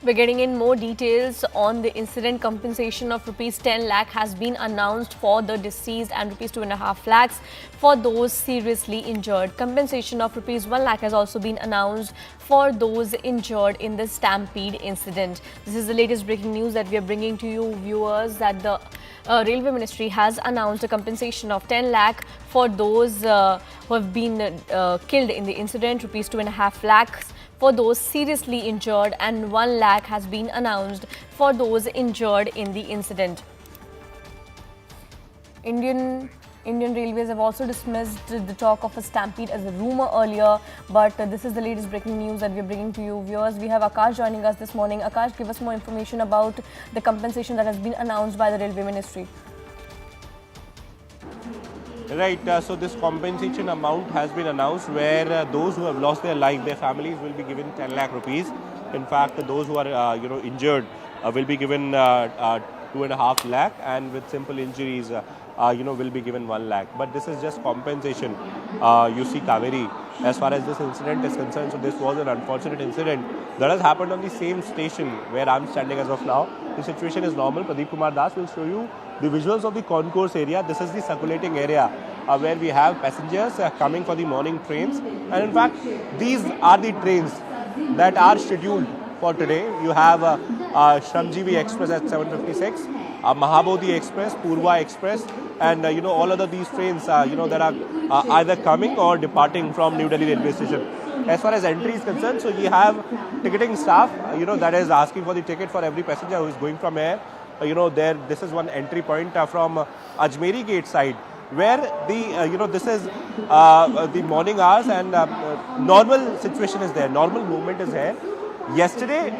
We're getting in more details on the incident. Compensation of rupees 10 lakh has been announced for the deceased and rupees 2.5 lakhs for those seriously injured. Compensation of rupees 1 lakh has also been announced for those injured in the Stampede incident. This is the latest breaking news that we are bringing to you, viewers, that the Railway Ministry has announced a compensation of 10 lakh for those who have been killed in the incident, rupees 2.5 lakhs for those seriously injured, and 1 lakh has been announced for those injured in the incident. Indian Railways have also dismissed the talk of a stampede as a rumor earlier, but this is the latest breaking news that we are bringing to you, viewers. We have Akash joining us this morning. Akash, give us more information about the compensation that has been announced by the Railway Ministry. Right, so this compensation amount has been announced where those who have lost their life, their families will be given 10 lakh rupees. In fact, those who are injured will be given 2.5 lakh, and with simple injuries will be given 1 lakh. But this is just compensation. You see, Kaveri, as far as this incident is concerned, so this was an unfortunate incident that has happened on the same station where I'm standing as of now. The situation is normal. Pradeep Kumar Das will show you the visuals of the concourse area. This is the circulating area where we have passengers coming for the morning trains. And in fact, these are the trains that are scheduled for today. You have Shramjeevi Express at 7:56, Mahabodhi Express, Purva Express, and all other these trains that are either coming or departing from New Delhi railway station. As far as entry is concerned, so we have ticketing staff that is asking for the ticket for every passenger who is going from here. This is one entry point from Ajmeri gate side, where the this is the morning hours, and normal situation is there, normal movement is here. Yesterday,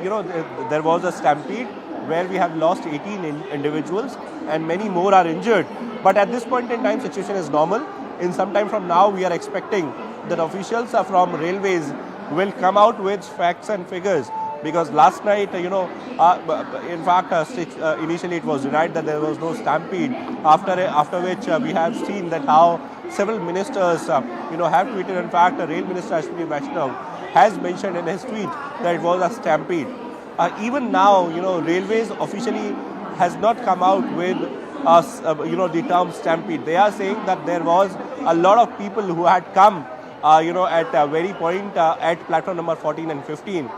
there was a stampede where we have lost 18 individuals and many more are injured. But at this point in time, situation is normal. In some time from now, we are expecting that officials from railways will come out with facts and figures. Because last night, in fact, initially it was denied that there was no stampede. After which we have seen that how several ministers, have tweeted. In fact, Rail Minister Ashwini Vaishnav has mentioned in his tweet that it was a stampede. Even now, Railways officially has not come out with the term stampede. They are saying that there was a lot of people who had come, at a very point at platform number 14 and 15.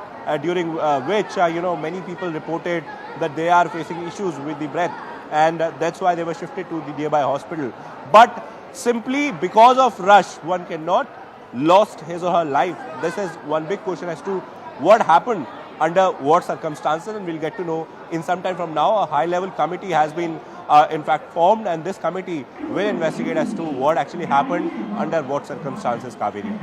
During which many people reported that they are facing issues with the breath, and that's why they were shifted to the nearby hospital. But simply because of rush, one cannot lost his or her life. This is one big question as to what happened, under what circumstances, and we'll get to know in some time from now. A high-level committee has been in fact formed, and this committee will investigate as to what actually happened, under what circumstances, Kaveri.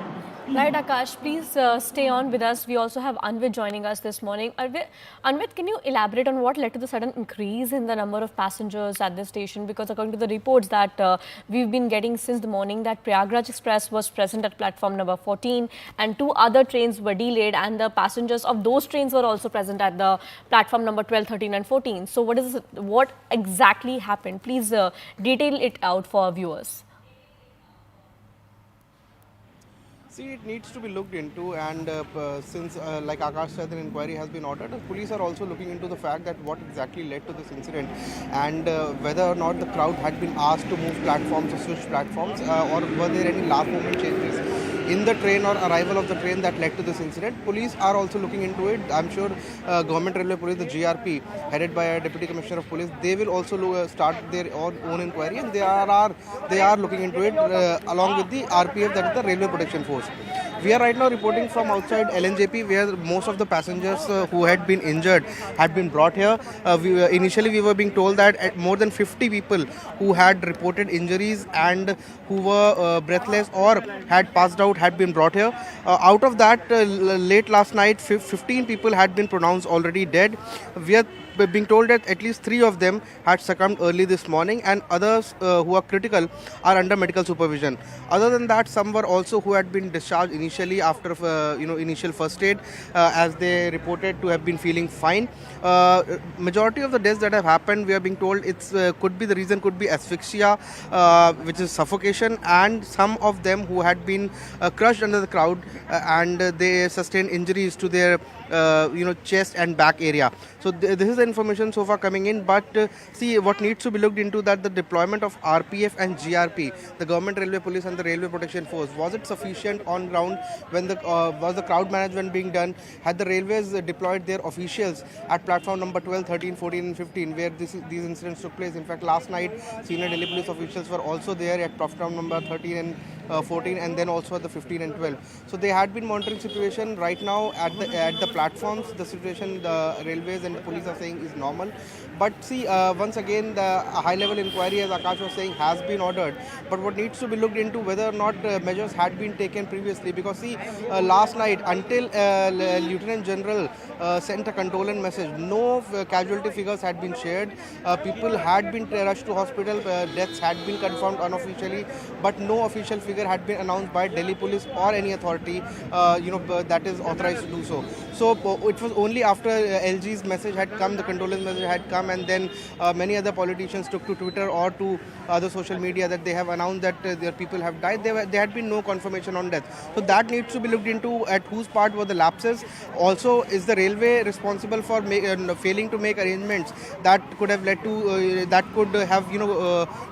Right, Akash, please stay on with us. We also have Anvit joining us this morning. Anvit, can you elaborate on what led to the sudden increase in the number of passengers at this station? Because according to the reports that we've been getting since the morning, that Prayagraj Express was present at platform number 14 and 2 other trains were delayed, and the passengers of those trains were also present at the platform number 12, 13 and 14. So what exactly happened? Please detail it out for our viewers. See, it needs to be looked into, and since, like Akash said, an inquiry has been ordered, the police are also looking into the fact that what exactly led to this incident, and whether or not the crowd had been asked to move platforms or switch platforms, or were there any last moment changes in the train or arrival of the train that led to this incident. Police are also looking into it. I'm sure Government Railway Police, the GRP, headed by a Deputy Commissioner of Police, they will also start their own inquiry, and they are looking into it along with the RPF, that is the Railway Protection Force. We are right now reporting from outside LNJP, where most of the passengers who had been injured had been brought here. Initially we were being told that more than 50 people who had reported injuries and who were breathless or had passed out had been brought here. Out of that, late last night, 15 people had been pronounced already dead. We are being told that at least 3 of them had succumbed early this morning, and others who are critical are under medical supervision. Other than that, some were also who had been discharged initially after initial first aid, as they reported to have been feeling fine. Majority of the deaths that have happened, we are being told the reason could be asphyxia, which is suffocation, and some of them who had been crushed under the crowd and they sustained injuries to their chest and back area. So this is the information so far coming in. But see, what needs to be looked into that the deployment of RPF and GRP, the Government Railway Police and the Railway Protection Force, was it sufficient on ground when was the crowd management being done? Had the railways deployed their officials at platform number 12, 13, 14 and 15 where these incidents took place? In fact, last night senior Delhi police officials were also there at platform number 13 and 14, and then also at the 15 and 12. So they had been monitoring situation. Right now at the platforms, the situation the railways and the police are saying is normal. But see, once again, the high-level inquiry, as Akash was saying, has been ordered. But what needs to be looked into whether or not measures had been taken previously. Because see, last night, until Lieutenant General sent a condolence message, no casualty figures had been shared. People had been rushed to hospital. Deaths had been confirmed unofficially, but no official figure had been announced by Delhi Police or any authority, that is authorized to do so. So it was only after LG's message had come, the condolence message had come, and then many other politicians took to Twitter or to other social media that they have announced that their people have died. There had been no confirmation on death. So that needs to be looked into at whose part were the lapses. Also, is the railway responsible for failing to make arrangements that could have led to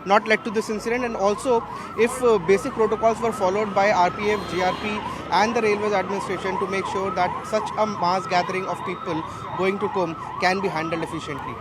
not led to this incident? And also, if basic protocols were followed by RPF, GRP and the railways administration to make sure that such a mass gathering of people going to Kumbh can be handled efficiently.